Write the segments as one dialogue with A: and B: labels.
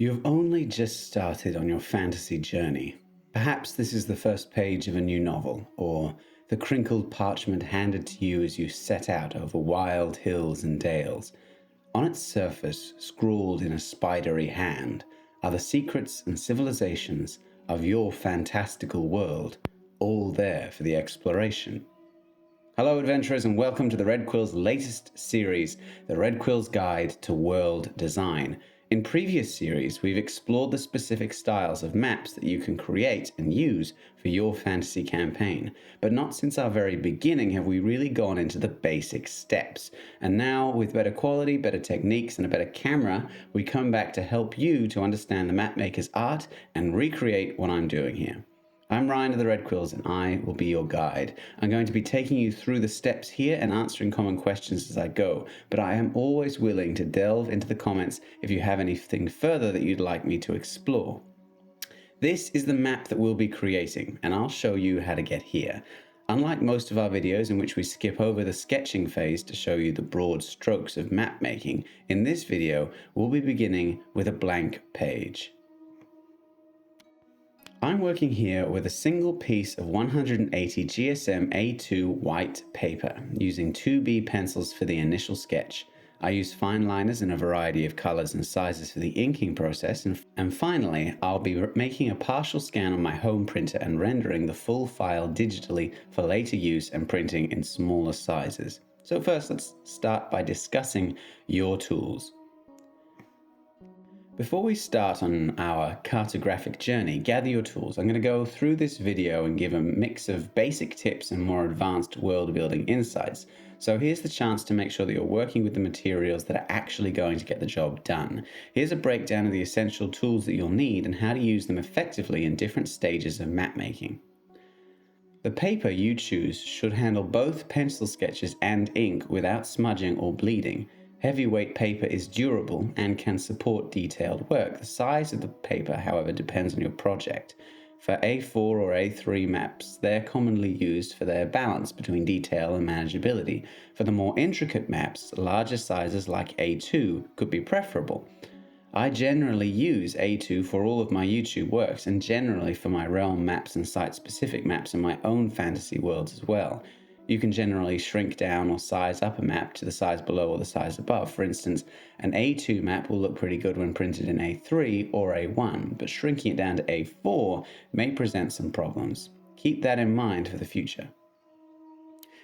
A: You've only just started on your fantasy journey. Perhaps this is the first page of a new novel, or the crinkled parchment handed to you as you set out over wild hills and dales. On its surface, scrawled in a spidery hand, are the secrets and civilizations of your fantastical world, all there for the exploration. Hello adventurers, and welcome to the Red Quill's latest series, The Red Quill's Guide to World Design. In previous series, we've explored the specific styles of maps that you can create and use for your fantasy campaign, but not since our very beginning have we really gone into the basic steps. And now, with better quality, better techniques, and a better camera, we come back to help you to understand the mapmaker's art and recreate what I'm doing here. I'm Ryan of the Red Quills, and I will be your guide. I'm going to be taking you through the steps here and answering common questions as I go, but I am always willing to delve into the comments if you have anything further that you'd like me to explore. This is the map that we'll be creating, and I'll show you how to get here. Unlike most of our videos in which we skip over the sketching phase to show you the broad strokes of map making, in this video we'll be beginning with a blank page. I'm working here with a single piece of 180 GSM A2 white paper, using 2B pencils for the initial sketch. I use fineliners in a variety of colors and sizes for the inking process, and finally, I'll be making a partial scan on my home printer and rendering the full file digitally for later use and printing in smaller sizes. So first, let's start by discussing your tools. Before we start on our cartographic journey, gather your tools. I'm going to go through this video and give a mix of basic tips and more advanced world building insights. So here's the chance to make sure that you're working with the materials that are actually going to get the job done. Here's a breakdown of the essential tools that you'll need and how to use them effectively in different stages of map making. The paper you choose should handle both pencil sketches and ink without smudging or bleeding. Heavyweight paper is durable and can support detailed work. The size of the paper, however, depends on your project. For A4 or A3 maps, they're commonly used for their balance between detail and manageability. For the more intricate maps, larger sizes like A2 could be preferable. I generally use A2 for all of my YouTube works, and generally for my realm maps and site-specific maps in my own fantasy worlds as well. You can generally shrink down or size up a map to the size below or the size above. For instance, an A2 map will look pretty good when printed in A3 or A1, but shrinking it down to A4 may present some problems. Keep that in mind for the future.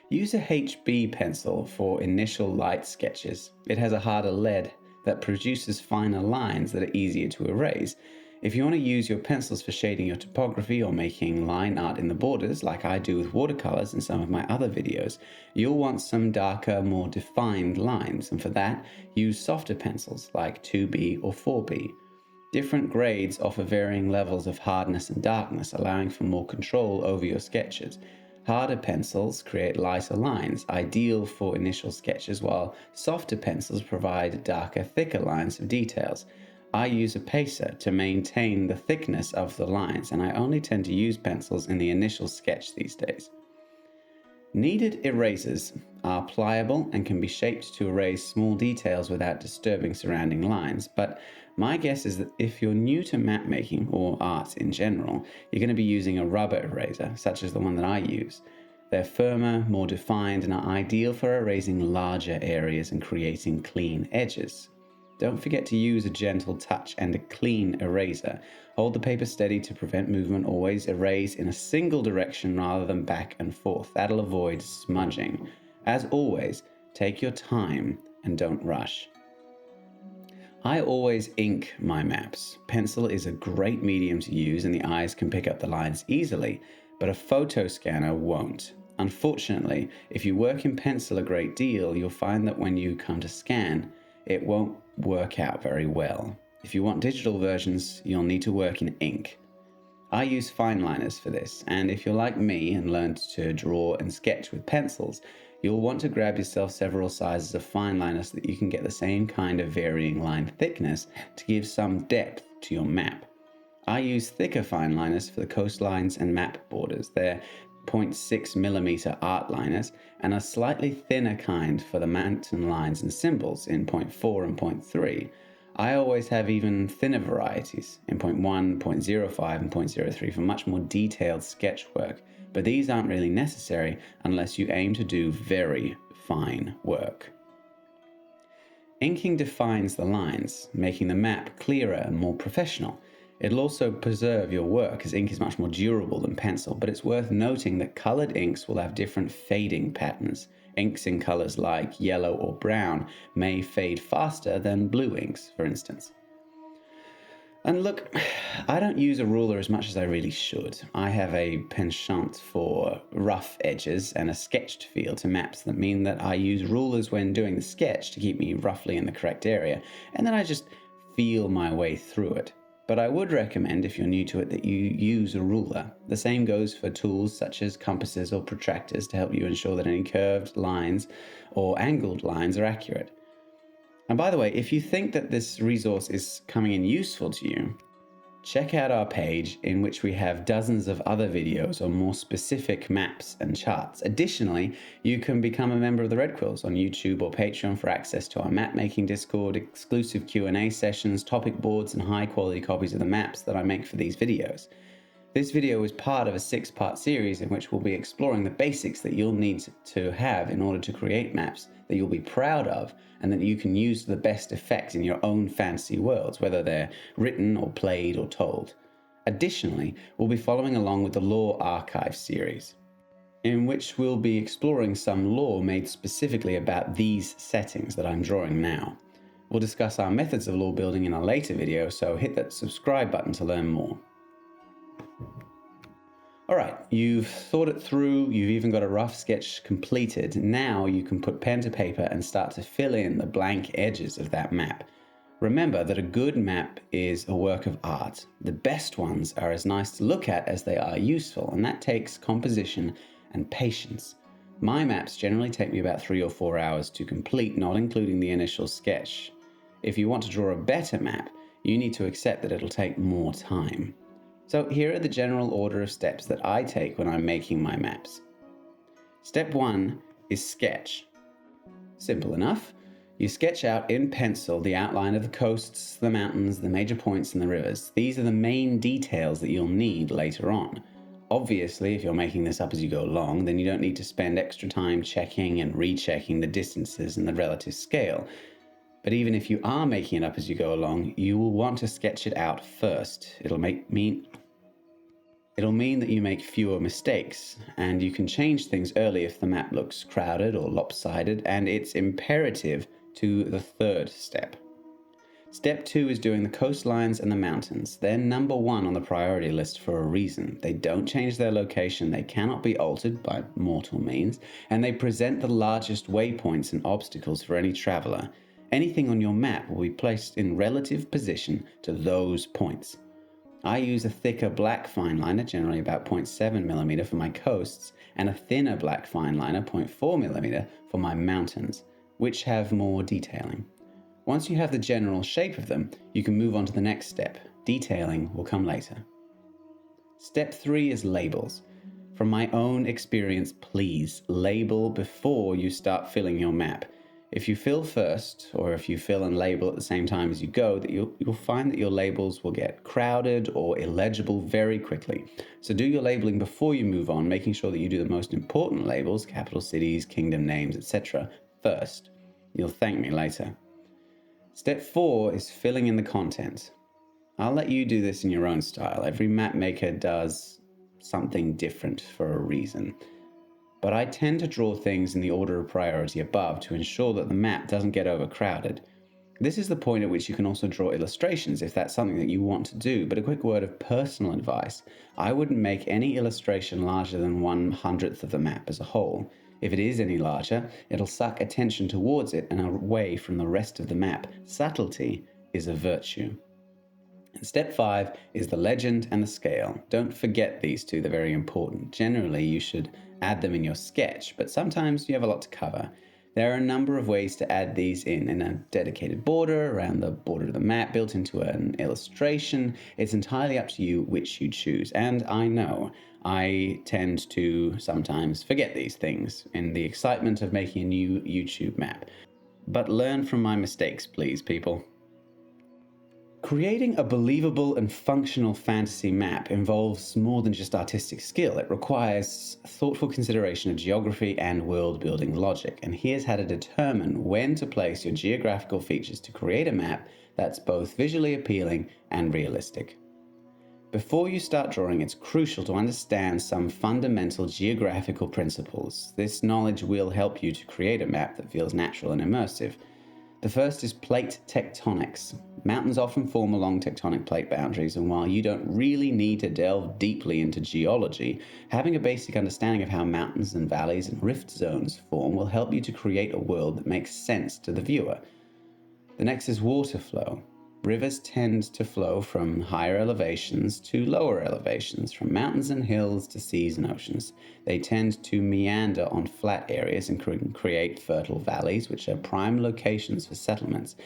A: Use a HB pencil for initial light sketches. It has a harder lead that produces finer lines that are easier to erase. If you want to use your pencils for shading your topography or making line art in the borders, like I do with watercolors in some of my other videos, you'll want some darker, more defined lines, and for that, use softer pencils like 2B or 4B. Different grades offer varying levels of hardness and darkness, allowing for more control over your sketches. Harder pencils create lighter lines, ideal for initial sketches, while softer pencils provide darker, thicker lines of details. I use a pacer to maintain the thickness of the lines, and I only tend to use pencils in the initial sketch these days. Kneaded erasers are pliable and can be shaped to erase small details without disturbing surrounding lines, but my guess is that if you're new to map making or art in general, you're going to be using a rubber eraser, such as the one that I use. They're firmer, more defined, and are ideal for erasing larger areas and creating clean edges. Don't forget to use a gentle touch and a clean eraser. Hold the paper steady to prevent movement. Always erase in a single direction rather than back and forth. That'll avoid smudging. As always, take your time and don't rush. I always ink my maps. Pencil is a great medium to use and the eyes can pick up the lines easily, but a photo scanner won't. Unfortunately, if you work in pencil a great deal, you'll find that when you come to scan, it won't work out very well. If you want digital versions, you'll need to work in ink. I use fineliners for this, and if you're like me and learned to draw and sketch with pencils, you'll want to grab yourself several sizes of fineliners so that you can get the same kind of varying line thickness to give some depth to your map. I use thicker fineliners for the coastlines and map borders. They're 0.6mm Artliners, and a slightly thinner kind for the mountain lines and symbols in 0.4 and 0.3. I always have even thinner varieties in 0.1, 0.05, and 0.03 for much more detailed sketch work, but these aren't really necessary unless you aim to do very fine work. Inking defines the lines, making the map clearer and more professional. It'll also preserve your work, as ink is much more durable than pencil, but it's worth noting that colored inks will have different fading patterns. Inks in colors like yellow or brown may fade faster than blue inks, for instance. And look, I don't use a ruler as much as I really should. I have a penchant for rough edges and a sketched feel to maps that mean that I use rulers when doing the sketch to keep me roughly in the correct area, and then I just feel my way through it. But I would recommend, if you're new to it, that you use a ruler. The same goes for tools such as compasses or protractors to help you ensure that any curved lines or angled lines are accurate. And by the way, if you think that this resource is coming in useful to you, check out our page in which we have dozens of other videos on more specific maps and charts. Additionally, you can become a member of the Red Quills on YouTube or Patreon for access to our mapmaking Discord, exclusive Q&A sessions, topic boards, and high-quality copies of the maps that I make for these videos. This video is part of a 6-part series in which we'll be exploring the basics that you'll need to have in order to create maps that you'll be proud of and that you can use to the best effect in your own fantasy worlds, whether they're written or played or told. Additionally, we'll be following along with the Lore Archive series, in which we'll be exploring some lore made specifically about these settings that I'm drawing now. We'll discuss our methods of lore building in a later video, so hit that subscribe button to learn more. Alright, you've thought it through, you've even got a rough sketch completed. Now you can put pen to paper and start to fill in the blank edges of that map. Remember that a good map is a work of art. The best ones are as nice to look at as they are useful, and that takes composition and patience. My maps generally take me about 3 or 4 hours to complete, not including the initial sketch. If you want to draw a better map, you need to accept that it'll take more time. So here are the general order of steps that I take when I'm making my maps. Step 1 is sketch. Simple enough. You sketch out in pencil the outline of the coasts, the mountains, the major points, and the rivers. These are the main details that you'll need later on. Obviously, if you're making this up as you go along, then you don't need to spend extra time checking and rechecking the distances and the relative scale. But even if you are making it up as you go along, you will want to sketch it out first. It'll mean that you make fewer mistakes, and you can change things early if the map looks crowded or lopsided, and it's imperative to the third step. Step 2 is doing the coastlines and the mountains. They're number 1 on the priority list for a reason. They don't change their location, they cannot be altered by mortal means, and they present the largest waypoints and obstacles for any traveler. Anything on your map will be placed in relative position to those points. I use a thicker black fineliner, generally about 0.7mm for my coasts, and a thinner black fineliner, 0.4mm for my mountains, which have more detailing. Once you have the general shape of them, you can move on to the next step. Detailing will come later. Step 3 is labels. From my own experience, please label before you start filling your map. If you fill first, or if you fill and label at the same time as you go, that you'll find that your labels will get crowded or illegible very quickly. So do your labeling before you move on, making sure that you do the most important labels, capital cities, kingdom names, etc., first. You'll thank me later. Step 4 is filling in the content. I'll let you do this in your own style. Every map maker does something different for a reason. But I tend to draw things in the order of priority above to ensure that the map doesn't get overcrowded. This is the point at which you can also draw illustrations if that's something that you want to do, but a quick word of personal advice. I wouldn't make any illustration larger than 1/100th of the map as a whole. If it is any larger, it'll suck attention towards it and away from the rest of the map. Subtlety is a virtue. And step 5 is the legend and the scale. Don't forget these two, they're very important. Generally, you should add them in your sketch, but sometimes you have a lot to cover. There are a number of ways to add these in a dedicated border, around the border of the map, built into an illustration. It's entirely up to you which you choose. And I know I tend to sometimes forget these things in the excitement of making a new YouTube map. But learn from my mistakes, please, people. Creating a believable and functional fantasy map involves more than just artistic skill. It requires thoughtful consideration of geography and world-building logic. And here's how to determine when to place your geographical features to create a map that's both visually appealing and realistic. Before you start drawing, it's crucial to understand some fundamental geographical principles. This knowledge will help you to create a map that feels natural and immersive. The first is plate tectonics. Mountains often form along tectonic plate boundaries, and while you don't really need to delve deeply into geology, having a basic understanding of how mountains and valleys and rift zones form will help you to create a world that makes sense to the viewer. The next is water flow. Rivers tend to flow from higher elevations to lower elevations, from mountains and hills to seas and oceans. They tend to meander on flat areas and create fertile valleys, which are prime locations for settlements.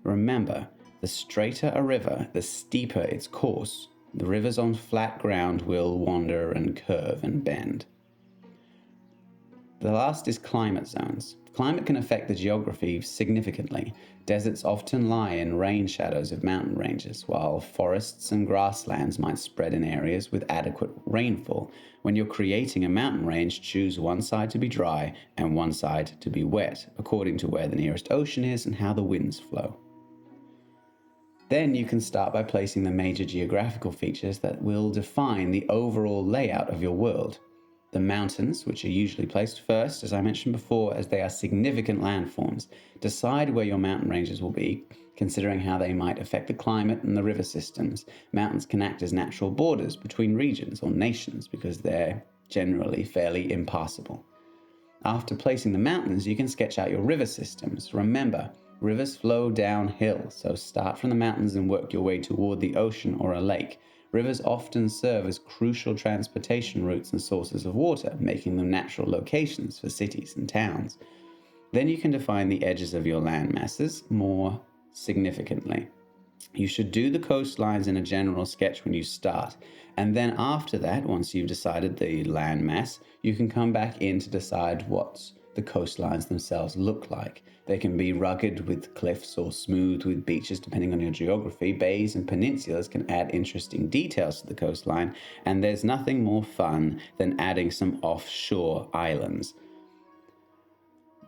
A: Remember, the straighter a river, the steeper its course. The rivers on flat ground will wander and curve and bend. The last is climate zones. Climate can affect the geography significantly. Deserts often lie in rain shadows of mountain ranges, while forests and grasslands might spread in areas with adequate rainfall. When you're creating a mountain range, choose one side to be dry and one side to be wet, according to where the nearest ocean is and how the winds flow. Then you can start by placing the major geographical features that will define the overall layout of your world. The mountains, which are usually placed first, as I mentioned before, as they are significant landforms. Decide where your mountain ranges will be, considering how they might affect the climate and the river systems. Mountains can act as natural borders between regions or nations because they're generally fairly impassable. After placing the mountains, you can sketch out your river systems. Remember, rivers flow downhill, so start from the mountains and work your way toward the ocean or a lake. Rivers often serve as crucial transportation routes and sources of water, making them natural locations for cities and towns. Then you can define the edges of your land masses more significantly. You should do the coastlines in a general sketch when you start, and then after that, once you've decided the land mass, you can come back in to decide what the coastlines themselves look like. They can be rugged with cliffs or smooth with beaches depending on your geography. Bays and peninsulas can add interesting details to the coastline, and there's nothing more fun than adding some offshore islands.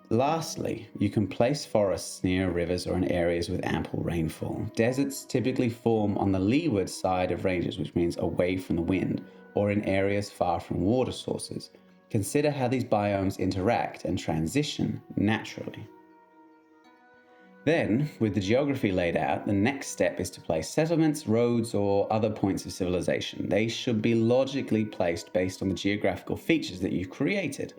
A: Lastly, you can place forests near rivers or in areas with ample rainfall. Deserts typically form on the leeward side of ranges, which means away from the wind, or in areas far from water sources. Consider how these biomes interact and transition naturally. Then, with the geography laid out, the next step is to place settlements, roads, or other points of civilization. They should be logically placed based on the geographical features that you've created.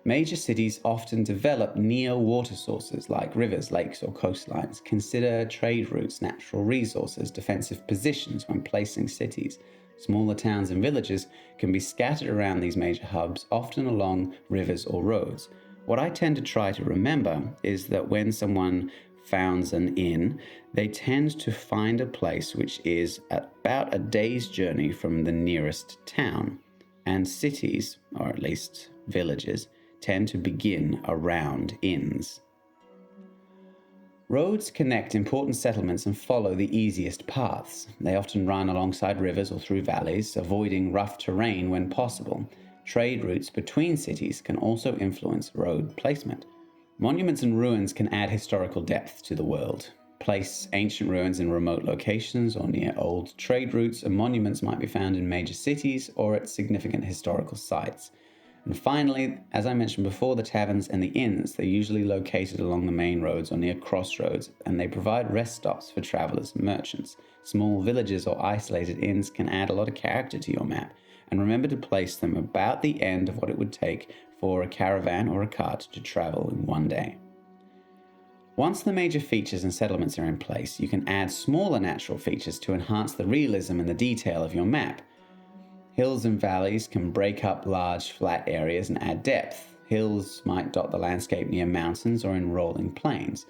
A: Major cities often develop near water sources like rivers, lakes, or coastlines. Consider trade routes, natural resources, defensive positions when placing cities. Smaller towns and villages can be scattered around these major hubs, often along rivers or roads. What I tend to try to remember is that when someone founds an inn, they tend to find a place which is about a day's journey from the nearest town, and cities, or at least villages, tend to begin around inns. Roads connect important settlements and follow the easiest paths. They often run alongside rivers or through valleys, avoiding rough terrain when possible. Trade routes between cities can also influence road placement. Monuments and ruins can add historical depth to the world. Place ancient ruins in remote locations or near old trade routes, and monuments might be found in major cities or at significant historical sites. And finally, as I mentioned before, the taverns and the inns, they're usually located along the main roads or near crossroads, and they provide rest stops for travelers and merchants. Small villages or isolated inns can add a lot of character to your map, and remember to place them about the end of what it would take for a caravan or a cart to travel in one day. Once the major features and settlements are in place, you can add smaller natural features to enhance the realism and the detail of your map. Hills and valleys can break up large flat areas and add depth. Hills might dot the landscape near mountains or in rolling plains.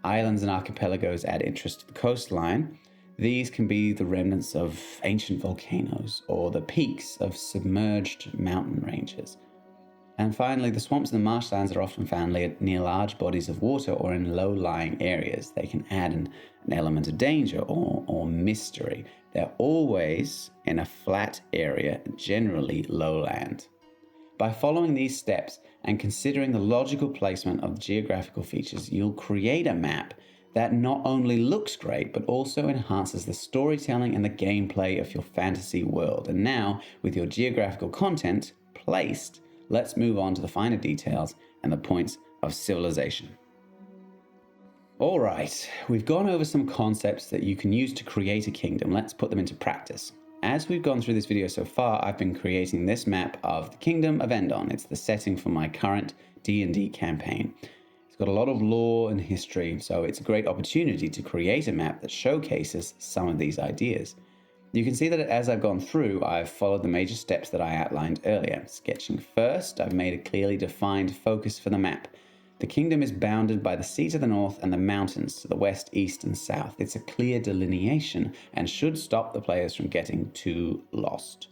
A: Islands and archipelagos add interest to the coastline. These can be the remnants of ancient volcanoes or the peaks of submerged mountain ranges. And finally, the swamps and the marshlands are often found near large bodies of water or in low-lying areas. They can add an element of danger or or mystery. They're always in a flat area, generally lowland. By following these steps and considering the logical placement of geographical features, you'll create a map that not only looks great, but also enhances the storytelling and the gameplay of your fantasy world. And now, with your geographical content placed, let's move on to the finer details and the points of civilization. All right, we've gone over some concepts that you can use to create a kingdom. Let's put them into practice. As we've gone through this video so far, I've been creating this map of the Kingdom of Endon. It's the setting for my current D&D campaign. It's got a lot of lore and history, so it's a great opportunity to create a map that showcases some of these ideas. You can see that as I've gone through, I've followed the major steps that I outlined earlier. Sketching first, I've made a clearly defined focus for the map. The kingdom is bounded by the sea to the north and the mountains to the west, east, and south. It's a clear delineation and should stop the players from getting too lost.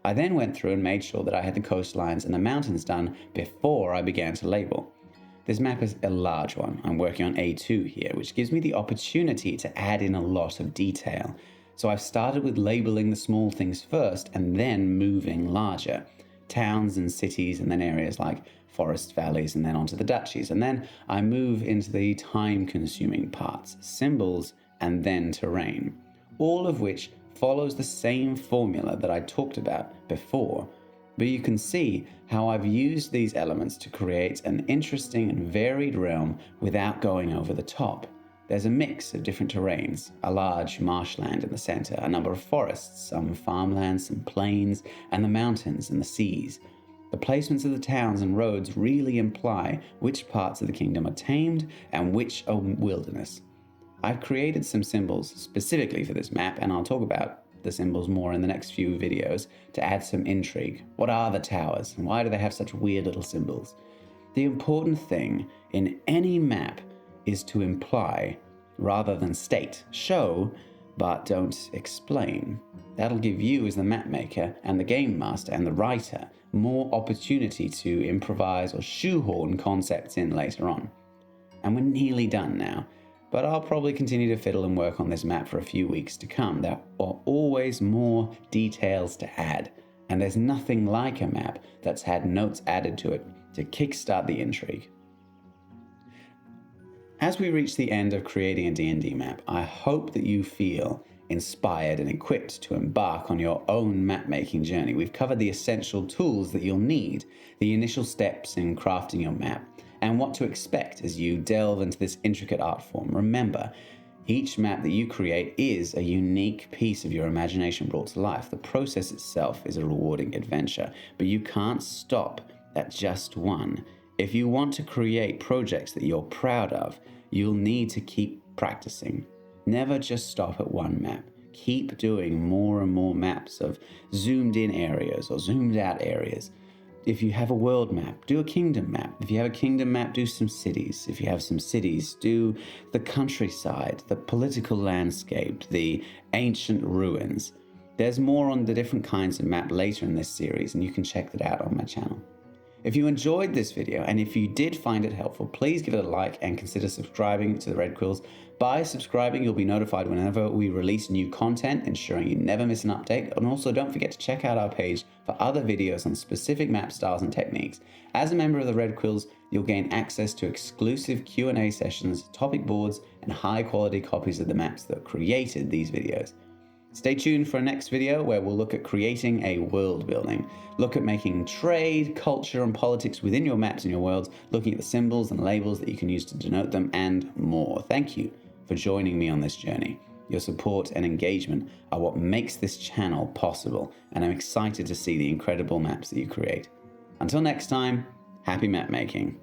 A: I then went through and made sure that I had the coastlines and the mountains done before I began to label. This map is a large one. I'm working on A2 here, which gives me the opportunity to add in a lot of detail. So I've started with labeling the small things first and then moving larger. Towns and cities, and then areas like forest valleys, and then onto the duchies. And then I move into the time-consuming parts, symbols, and then terrain. All of which follows the same formula that I talked about before. But you can see how I've used these elements to create an interesting and varied realm without going over the top. There's a mix of different terrains, a large marshland in the center, a number of forests, some farmlands, some plains, and the mountains and the seas. The placements of the towns and roads really imply which parts of the kingdom are tamed and which are wilderness. I've created some symbols specifically for this map, and I'll talk about the symbols more in the next few videos to add some intrigue. What are the towers, and why do they have such weird little symbols? The important thing in any map is to imply rather than state. Show, but don't explain. That'll give you as the map maker and the game master and the writer more opportunity to improvise or shoehorn concepts in later on. And we're nearly done now, but I'll probably continue to fiddle and work on this map for a few weeks to come. There are always more details to add, and there's nothing like a map that's had notes added to it to kickstart the intrigue. As we reach the end of creating a D&D map, I hope that you feel inspired and equipped to embark on your own map-making journey. We've covered the essential tools that you'll need, the initial steps in crafting your map, and what to expect as you delve into this intricate art form. Remember, each map that you create is a unique piece of your imagination brought to life. The process itself is a rewarding adventure, but you can't stop at just one. If you want to create projects that you're proud of, you'll need to keep practicing. Never just stop at one map. Keep doing more and more maps of zoomed in areas or zoomed out areas. If you have a world map, do a kingdom map. If you have a kingdom map, do some cities. If you have some cities, do the countryside, the political landscape, the ancient ruins. There's more on the different kinds of map later in this series, and you can check that out on my channel. If you enjoyed this video, and if you did find it helpful, please give it a like and consider subscribing to the Red Quills. By subscribing, you'll be notified whenever we release new content, ensuring you never miss an update. And also don't forget to check out our page for other videos on specific map styles and techniques. As a member of the Red Quills, you'll gain access to exclusive Q&A sessions, topic boards, and high quality copies of the maps that created these videos. Stay tuned for our next video where we'll look at creating a world building, look at making trade, culture, and politics within your maps and your worlds, looking at the symbols and labels that you can use to denote them, and more. Thank you for joining me on this journey. Your support and engagement are what makes this channel possible, and I'm excited to see the incredible maps that you create. Until next time, happy map making.